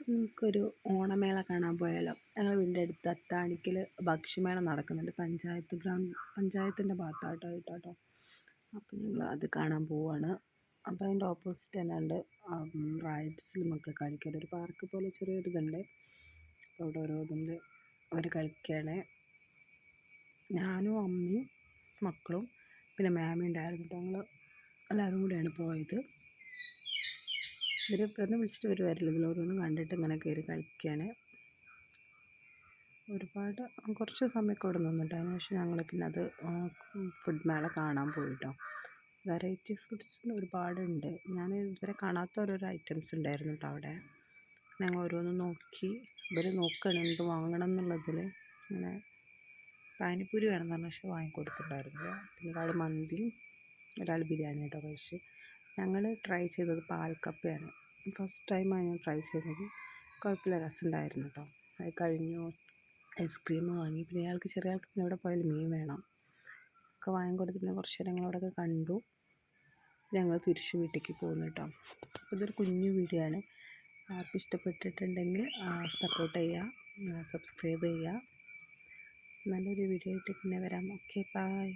നമുക്കൊരു ഓണമേള കാണാൻ പോയാലോ? ഞങ്ങളുടെ വീടിൻ്റെ അടുത്ത് അത്താണിക്കൽ ഭക്ഷ്യമേള നടക്കുന്നുണ്ട്. പഞ്ചായത്തിൻ്റെ ഭാഗത്തായിട്ടോ. അപ്പോൾ ഞങ്ങൾ അത് കാണാൻ പോവാണ്. അപ്പോൾ അതിൻ്റെ ഓപ്പോസിറ്റ് തന്നെ ഉണ്ട് റൈഡ്സിൽ മക്കൾ കളിക്കാൻ ഒരു പാർക്ക് പോലെ ചെറിയൊരു ഇതുണ്ട്. അപ്പോൾ അവിടെ ഓരോ ഇതുണ്ട്, അവർ കളിക്കുകയാണ്. ഞാനും അമ്മയും മക്കളും പിന്നെ മാമയും ഉണ്ടായിരുന്നു കേട്ടോ. ഞങ്ങൾ എല്ലാവരും കൂടിയാണ് പോയത്. ഇവർ ഇവിടുന്ന് വിളിച്ചിട്ട് ഇവർ വരില്ല, ഇതിലോരോന്നും കണ്ടിട്ട് ഇങ്ങനെ കയറി കളിക്കുകയാണ്. കുറച്ച് സമയമൊക്കെ ഇവിടെ നിന്നിട്ട് അതിന് ശേഷം ഞങ്ങൾ പിന്നെ അത് ഫുഡ് മേള കാണാൻ പോയിട്ടോ. വെറൈറ്റി ഫുഡ്സ് ഒരുപാടുണ്ട്. ഞാൻ ഇതുവരെ കാണാത്ത ഓരോരോ ഐറ്റംസ് ഉണ്ടായിരുന്നു കേട്ടോ അവിടെ. ഞങ്ങൾ ഓരോന്നും നോക്കി, ഇവർ നോക്കുകയാണ് എന്ത് വാങ്ങണം എന്നുള്ളതിൽ. ഇങ്ങനെ പാനിപ്പൂരി വേണമെന്ന് പറഞ്ഞ പക്ഷേ വാങ്ങിക്കൊടുത്തിട്ടുണ്ടായിരുന്നില്ല. പിന്നെ ഒരാൾ മന്തിയും ഒരാൾ ബിരിയാണി കേട്ടോ കഴിച്ച്. ഞങ്ങൾ ട്രൈ ചെയ്തത് പാൽക്കപ്പയാണ്. ഫസ്റ്റ് ടൈമാണ് ഞാൻ ട്രൈ ചെയ്തത്. കുഴപ്പമില്ല, രസമുണ്ടായിരുന്നു കേട്ടോ. അത് കഴിഞ്ഞു ഐസ്ക്രീം വാങ്ങി. പിന്നെ ചെറിയ ആൾക്ക് പിന്നെ എവിടെ പോയാലും മീൻ വേണം ഒക്കെ വാങ്ങിക്കൊടുത്ത് പിന്നെ കുറച്ച് നേരം ഞങ്ങളവിടെയൊക്കെ കണ്ടു. ഞങ്ങൾ തിരിച്ച് വീട്ടിലേക്ക് പോകുന്നു കേട്ടോ. അപ്പോൾ ഇതൊരു കുഞ്ഞു വീഡിയോ ആണ്. ആർക്കും ഇഷ്ടപ്പെട്ടിട്ടുണ്ടെങ്കിൽ സപ്പോർട്ട് ചെയ്യുക, സബ്സ്ക്രൈബ് ചെയ്യുക. നല്ലൊരു വീഡിയോ ആയിട്ട് പിന്നെ വരാം. Okay, by.